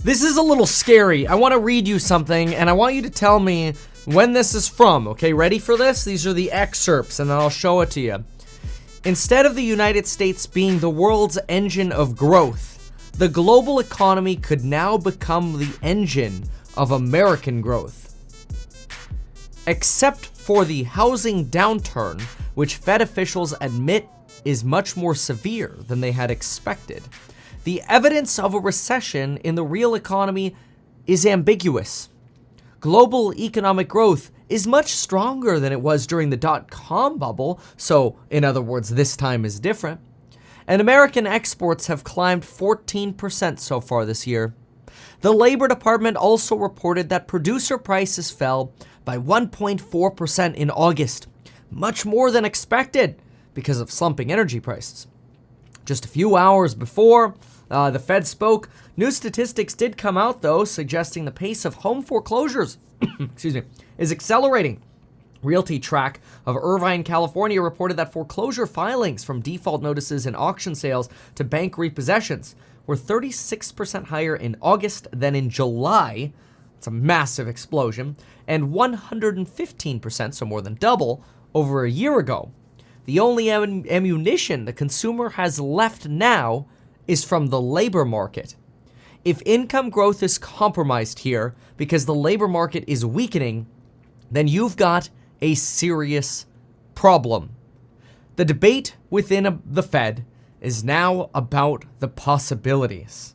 This is a little scary. I want to read you something, and I want you to tell me when this is from. Okay, ready for this? These are the excerpts, and then I'll show it to you. Instead of the United States being the world's engine of growth, the global economy could now become the engine of American growth. Except for the housing downturn, which Fed officials admit is much more severe than they had expected, the evidence of a recession in the real economy is ambiguous. Global economic growth is much stronger than it was during the dot-com bubble, so in other words, this time is different. And American exports have climbed 14% so far this year. The Labor Department also reported that producer prices fell by 1.4% in August, much more than expected because of slumping energy prices. Just a few hours before the Fed spoke, new statistics did come out, though, suggesting the pace of home foreclosures is accelerating. Realty Track of Irvine, California reported that foreclosure filings from default notices and auction sales to bank repossessions were 36% higher in August than in July. It's a massive explosion, and 115%, so more than double, over a year ago. The only ammunition the consumer has left now is from the labor market. If income growth is compromised here because the labor market is weakening, then you've got a serious problem. The debate within the Fed is now about the possibilities.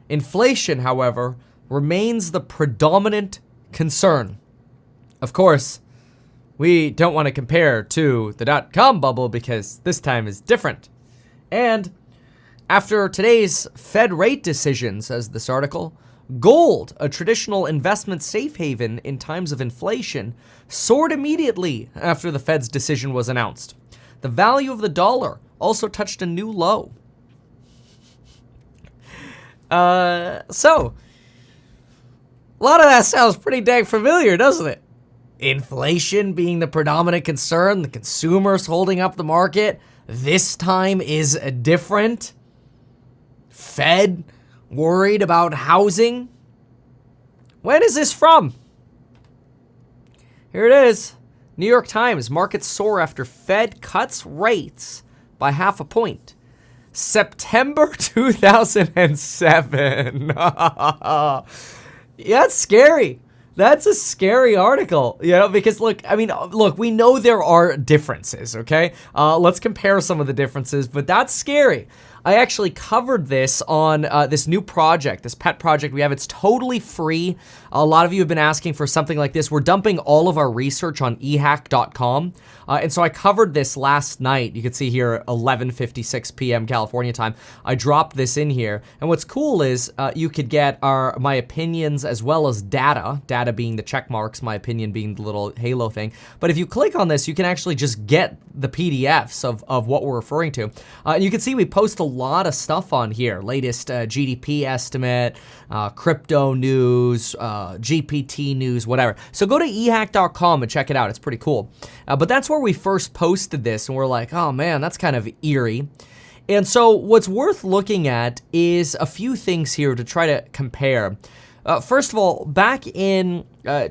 Inflation, however, remains the predominant concern. Of course, we don't want to compare to the dot-com bubble because this time is different. And after today's Fed rate decision, says this article, gold, a traditional investment safe haven in times of inflation, soared immediately after the Fed's decision was announced. The value of the dollar also touched a new low. So, a lot of that sounds pretty dang familiar, doesn't it? Inflation being the predominant concern, the consumers holding up the market. This time is different. Fed worried about housing. When is this from? Here it is. New York Times, markets soar after Fed cuts rates by 0.5 point. September 2007. Yeah, that's scary. That's a scary article, because look, we know there are differences, okay? Let's compare some of the differences, but that's scary. I actually covered this on this new project, this pet project we have. It's totally free. A lot of you have been asking for something like this. We're dumping all of our research on ehack.com. And so I covered this last night. You can see here, 11:56 p.m. California time. I dropped this in here. And what's cool is you could get my opinions as well as data being the check marks, my opinion being the little halo thing. But if you click on this, you can actually just get the PDFs of what we're referring to. And you can see we post a lot of stuff on here. Latest GDP estimate, crypto news, GPT news, whatever. So go to ehack.com and check it out. It's pretty cool. But that's where we first posted this, and we're like, oh man, that's kind of eerie. And so what's worth looking at is a few things here to try to compare. First of all, back in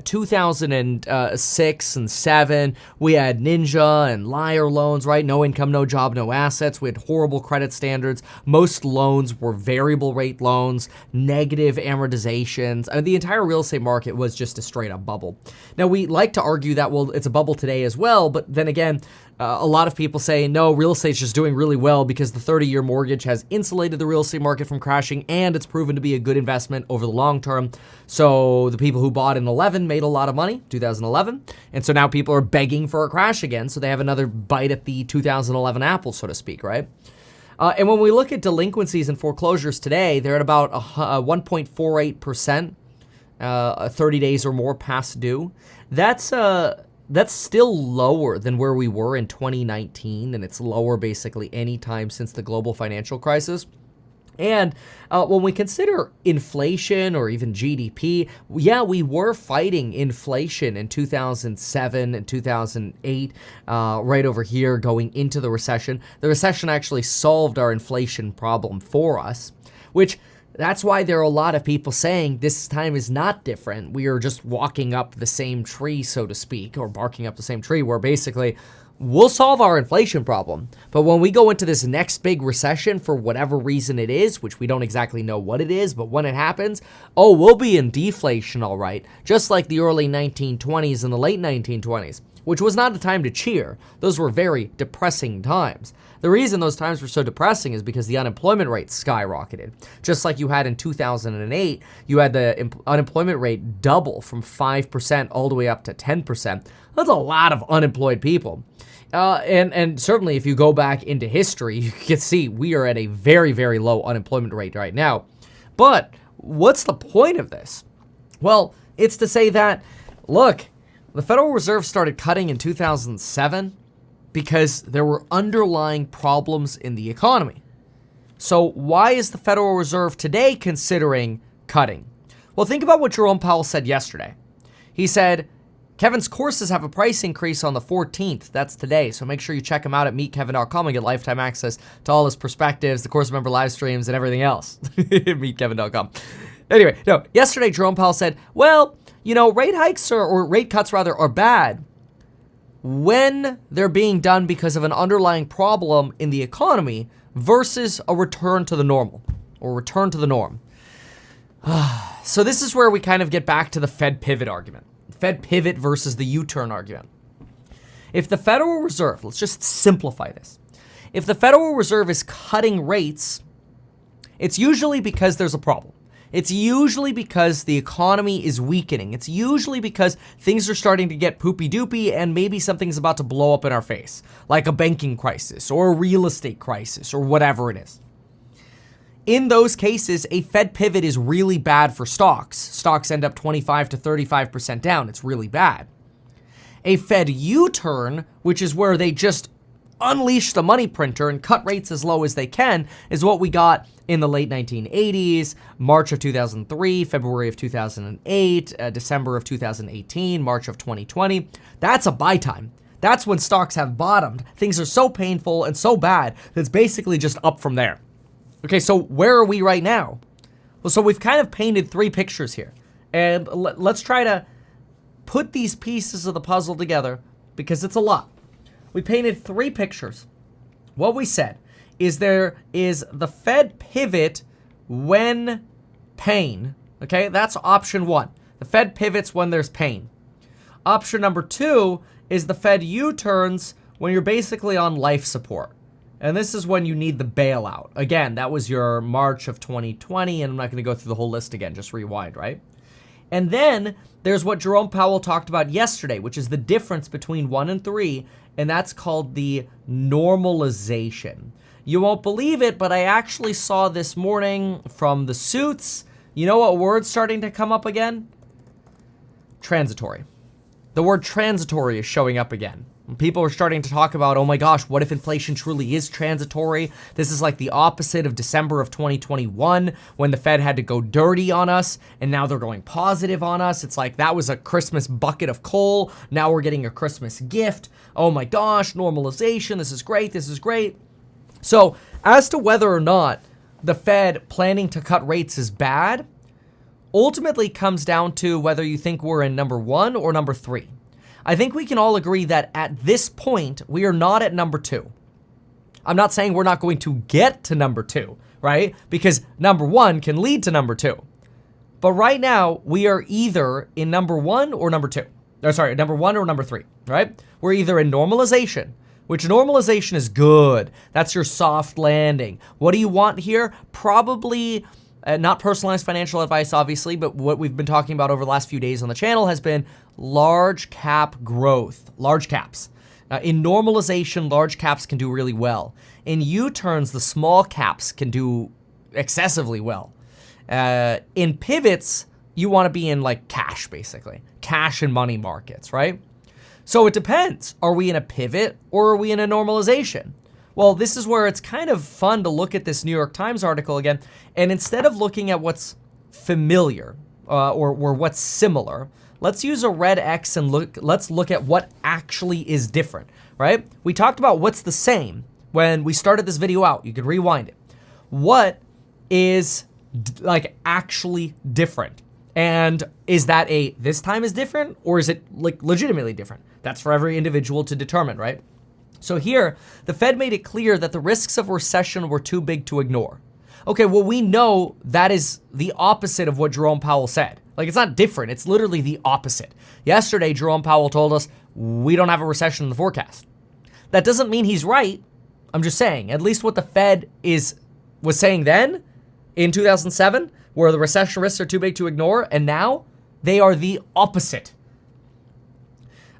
2006 and 7, we had ninja and liar loans, right? No income, no job, no assets. We had horrible credit standards. Most loans were variable rate loans, negative amortizations. The entire real estate market was just a straight up bubble. Now, we like to argue that, well, it's a bubble today as well, but then again, a lot of people say, no, real estate's just doing really well because the 30-year mortgage has insulated the real estate market from crashing, and it's proven to be a good investment over the long term. So the people who bought in 11 made a lot of money, 2011, and so now people are begging for a crash again, so they have another bite at the 2011 apple, so to speak, right? And when we look at delinquencies and foreclosures today, they're at about 1.48%, 30 days or more past due. That's still lower than where we were in 2019, and it's lower basically any time since the global financial crisis. And when we consider inflation or even GDP, yeah, we were fighting inflation in 2007 and 2008, right over here going into the recession. The recession actually solved our inflation problem for us, which That's why there are a lot of people saying this time is not different. We are just walking up the same tree, so to speak, or barking up the same tree, where basically we'll solve our inflation problem. But when we go into this next big recession, for whatever reason it is, which we don't exactly know what it is, but when it happens, oh, we'll be in deflation, all right. Just like the early 1920s and the late 1920s, which was not a time to cheer. Those were very depressing times. The reason those times were so depressing is because the unemployment rate skyrocketed. Just like you had in 2008, you had the unemployment rate double from 5% all the way up to 10%. That's a lot of unemployed people. And certainly if you go back into history, you can see we are at a very, very low unemployment rate right now. But what's the point of this? Well, it's to say that, look, the Federal Reserve started cutting in 2007 because there were underlying problems in the economy. So why is the Federal Reserve today considering cutting? Well, think about what Jerome Powell said yesterday. He said, Kevin's courses have a price increase on the 14th. That's today. So make sure you check him out at meetkevin.com and get lifetime access to all his perspectives, the course member live streams, and everything else. meetkevin.com. Anyway, no, yesterday Jerome Powell said, well, rate hikes or rate cuts rather are bad when they're being done because of an underlying problem in the economy versus a return to the normal or return to the norm. So this is where we kind of get back to the Fed pivot argument. Fed pivot versus the U-turn argument. If the Federal Reserve, let's just simplify this. If the Federal Reserve is cutting rates, it's usually because there's a problem. It's usually because the economy is weakening. It's usually because things are starting to get poopy-doopy and maybe something's about to blow up in our face, like a banking crisis or a real estate crisis or whatever it is. In those cases, a Fed pivot is really bad for stocks. Stocks end up 25 to 35% down. It's really bad. A Fed U-turn, which is where they just unleash the money printer and cut rates as low as they can, is what we got in the late 1980s, March of 2003, February of 2008, December of 2018, March of 2020. That's a buy time. That's when stocks have bottomed. Things are so painful and so bad that it's basically just up from there. Okay, so where are we right now? Well, so we've kind of painted three pictures here. And let's try to put these pieces of the puzzle together because it's a lot. We painted three pictures. What we said is there is the Fed pivot when pain. Okay, that's option one. The Fed pivots when there's pain. Option number two is the Fed U-turns when you're basically on life support. And this is when you need the bailout. Again, that was your March of 2020, and I'm not going to go through the whole list again, just rewind, right? And then there's what Jerome Powell talked about yesterday, which is the difference between 1 and 3, and that's called the normalization. You won't believe it, but I actually saw this morning from the suits. You know what word's starting to come up again? Transitory. The word transitory is showing up again. People are starting to talk about, oh my gosh, what if inflation truly is transitory? This is like the opposite of December of 2021 when the Fed had to go dirty on us and now they're going positive on us. It's like that was a Christmas bucket of coal. Now we're getting a Christmas gift. Oh my gosh, normalization. This is great. This is great. So as to whether or not the Fed planning to cut rates is bad, ultimately comes down to whether you think we're in number 1 or number 3. I think we can all agree that at this point, we are not at number 2. I'm not saying we're not going to get to number 2, right? Because number 1 can lead to number 2. But right now, we are either in number 1 or number 2. Or sorry, number 1 or number 3, right? We're either in normalization, which normalization is good. That's your soft landing. What do you want here? Probably not personalized financial advice, obviously, but what we've been talking about over the last few days on the channel has been large cap growth, large caps. In normalization, large caps can do really well. In U-turns, the small caps can do excessively well. In pivots, you want to be in like cash, basically. Cash and money markets, right? So it depends. Are we in a pivot or are we in a normalization? Well, this is where it's kind of fun to look at this New York Times article again, and instead of looking at what's familiar or what's similar, let's use a red X and let's look at what actually is different, right? We talked about what's the same when we started this video out. You could rewind it. What is like actually different. And is that this time is different, or is it like legitimately different? That's for every individual to determine, right? So here, the Fed made it clear that the risks of recession were too big to ignore. Okay, well, we know that is the opposite of what Jerome Powell said. Like, it's not different. It's literally the opposite. Yesterday, Jerome Powell told us we don't have a recession in the forecast. That doesn't mean he's right. I'm just saying, at least what the Fed was saying then in 2007, where the recession risks are too big to ignore, and now they are the opposite.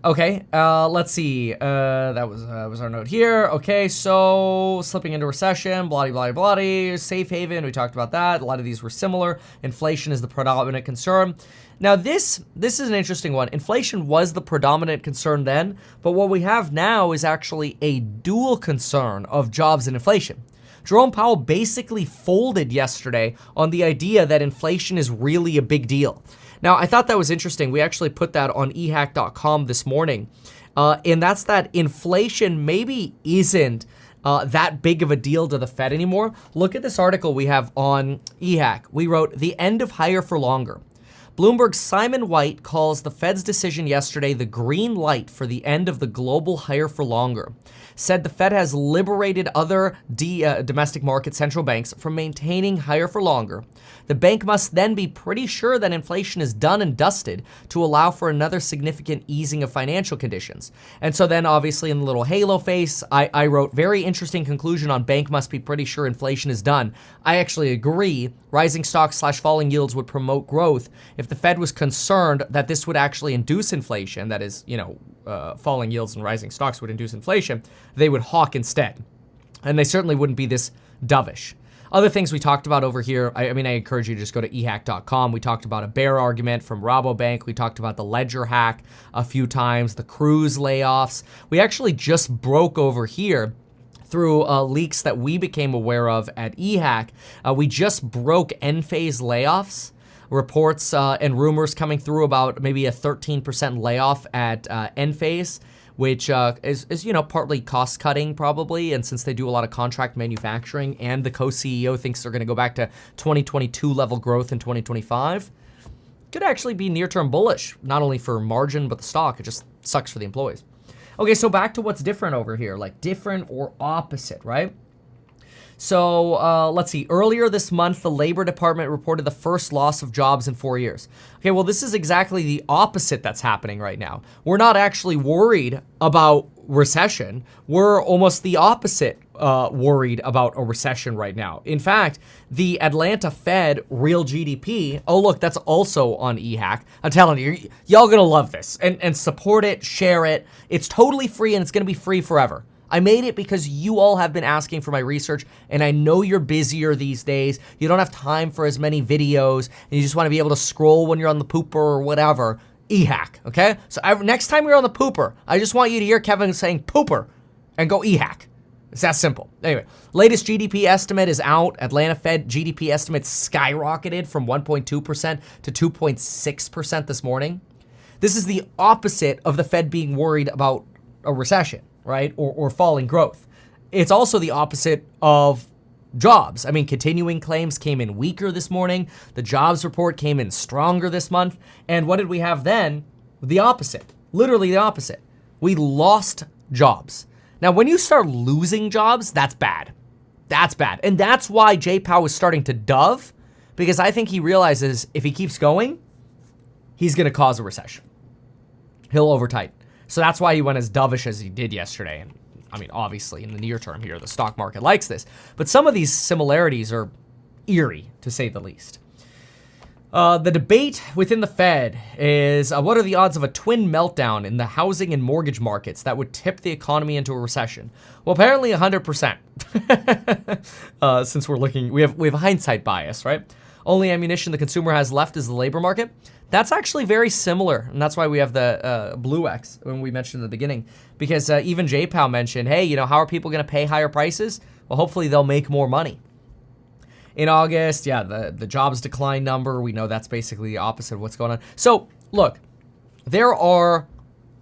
Okay, let's see. That was our note here. Okay, so slipping into recession, blah, blah, blah, safe haven. We talked about that. A lot of these were similar. Inflation is the predominant concern. Now, this is an interesting one. Inflation was the predominant concern then, but what we have now is actually a dual concern of jobs and inflation. Jerome Powell basically folded yesterday on the idea that inflation is really a big deal. Now, I thought that was interesting. We actually put that on ehack.com this morning. And that's that inflation maybe isn't that big of a deal to the Fed anymore. Look at this article we have on eHack. We wrote, "The End of Higher for Longer." Bloomberg's Simon White calls the Fed's decision yesterday the green light for the end of the global higher for longer. Said the Fed has liberated other domestic market central banks from maintaining higher for longer. The bank must then be pretty sure that inflation is done and dusted to allow for another significant easing of financial conditions. And so then obviously in the little halo face, I wrote, very interesting conclusion on bank must be pretty sure inflation is done. I actually agree. Rising stocks / falling yields would promote growth. If the Fed was concerned that this would actually induce inflation, that is, falling yields and rising stocks would induce inflation, they would hawk instead. And they certainly wouldn't be this dovish. Other things we talked about over here, I encourage you to just go to ehack.com. We talked about a bear argument from Rabobank. We talked about the ledger hack a few times, the cruise layoffs. We actually just broke over here through leaks that we became aware of at eHack. We just broke Enphase layoffs. Reports and rumors coming through about maybe a 13% layoff at Enphase, which is partly cost cutting probably. And since they do a lot of contract manufacturing and the co-CEO thinks they're going to go back to 2022 level growth in 2025, could actually be near-term bullish, not only for margin, but the stock. It just sucks for the employees. Okay, so back to what's different over here, like different or opposite, right? So let's see. Earlier this month, the Labor Department reported the first loss of jobs in 4 years. Okay, well, this is exactly the opposite that's happening right now. We're not actually worried about recession. We're almost the opposite worried about a recession right now. In fact, the Atlanta Fed real GDP, oh, look, that's also on eHack. I'm telling you, y'all gonna love this and support it, share it. It's totally free and it's gonna be free forever. I made it because you all have been asking for my research, and I know you're busier these days. You don't have time for as many videos, and you just want to be able to scroll when you're on the pooper or whatever. eHack, okay? So next time you're on the pooper, I just want you to hear Kevin saying pooper and go eHack. It's that simple. Anyway, latest GDP estimate is out. Atlanta Fed GDP estimate skyrocketed from 1.2% to 2.6% this morning. This is the opposite of the Fed being worried about a recession, right? Or falling growth. It's also the opposite of jobs. I mean, continuing claims came in weaker this morning. The jobs report came in stronger this month. And what did we have then? The opposite. Literally the opposite. We lost jobs. Now, when you start losing jobs, that's bad. That's bad. And that's why Jay Powell is starting to dove, because I think he realizes if he keeps going, he's going to cause a recession. He'll over-tighten. So that's why he went as dovish as he did yesterday. And I mean, obviously, in the near term here, the stock market likes this. But some of these similarities are eerie, to say the least. The debate within the Fed is what are the odds of a twin meltdown in the housing and mortgage markets that would tip the economy into a recession? Well, apparently 100%. Since we have a hindsight bias, right? Only ammunition the consumer has left is the labor market. That's actually very similar, and that's why we have the blue X when we mentioned in the beginning, because even Jay Powell mentioned, hey, how are people going to pay higher prices? Well, hopefully they'll make more money. In August, yeah, the jobs decline number, we know that's basically the opposite of what's going on. So, look, there are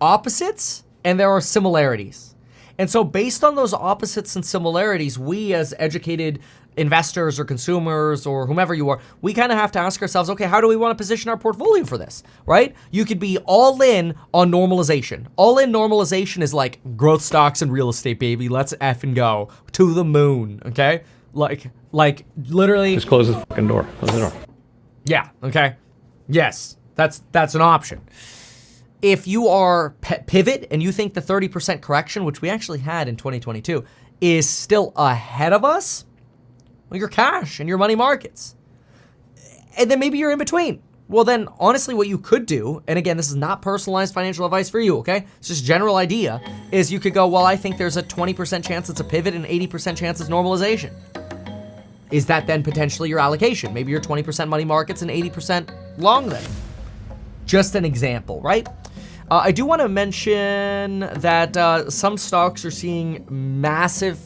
opposites and there are similarities. And so based on those opposites and similarities, we as educated investors or consumers or whomever you are, we kind of have to ask ourselves, okay, how do we want to position our portfolio for this, right? You could be all in on normalization. All in normalization is like growth stocks and real estate, baby. Let's effing go to the moon, okay? Like literally. Just close the fucking door. Close the door. Yeah, okay. Yes, that's an option. If you are pivot and you think the 30% correction, which we actually had in 2022, is still ahead of us, well, your cash and your money markets. And then maybe you're in between. Well, then honestly, what you could do, and again, this is not personalized financial advice for you, okay? It's just general idea, is you could go, well, I think there's a 20% chance it's a pivot and 80% chance it's normalization. Is that then potentially your allocation? Maybe you're 20% money markets and 80% long then. Just an example, right? I do want to mention that some stocks are seeing massive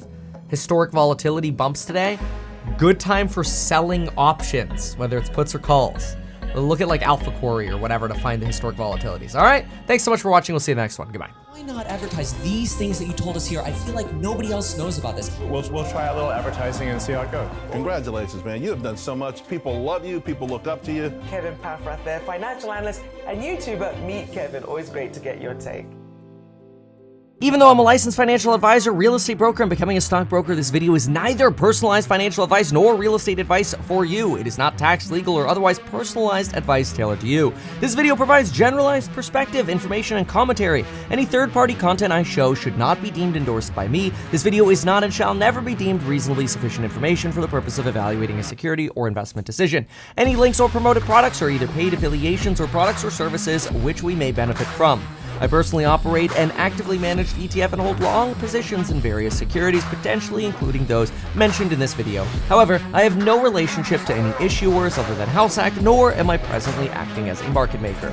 historic volatility bumps today. Good time for selling options, whether it's puts or calls. Look at like Alpha Quarry or whatever to find the historic volatilities. All right, thanks so much for watching. We'll see you in the next one. Goodbye. Why not advertise these things that you told us here? I feel like nobody else knows about this. We'll try a little advertising and see how it goes. Congratulations, man. You have done so much. People love you. People look up to you. Kevin Paffrath there, financial analyst and YouTuber. Meet Kevin. Always great to get your take. Even though I'm a licensed financial advisor, real estate broker, and becoming a stockbroker, this video is neither personalized financial advice nor real estate advice for you. It is not tax, legal, or otherwise personalized advice tailored to you. This video provides generalized perspective, information, and commentary. Any third-party content I show should not be deemed endorsed by me. This video is not and shall never be deemed reasonably sufficient information for the purpose of evaluating a security or investment decision. Any links or promoted products are either paid affiliations or products or services which we may benefit from. I personally operate an actively managed ETF and hold long positions in various securities, potentially including those mentioned in this video. However, I have no relationship to any issuers other than HouseHack, nor am I presently acting as a market maker.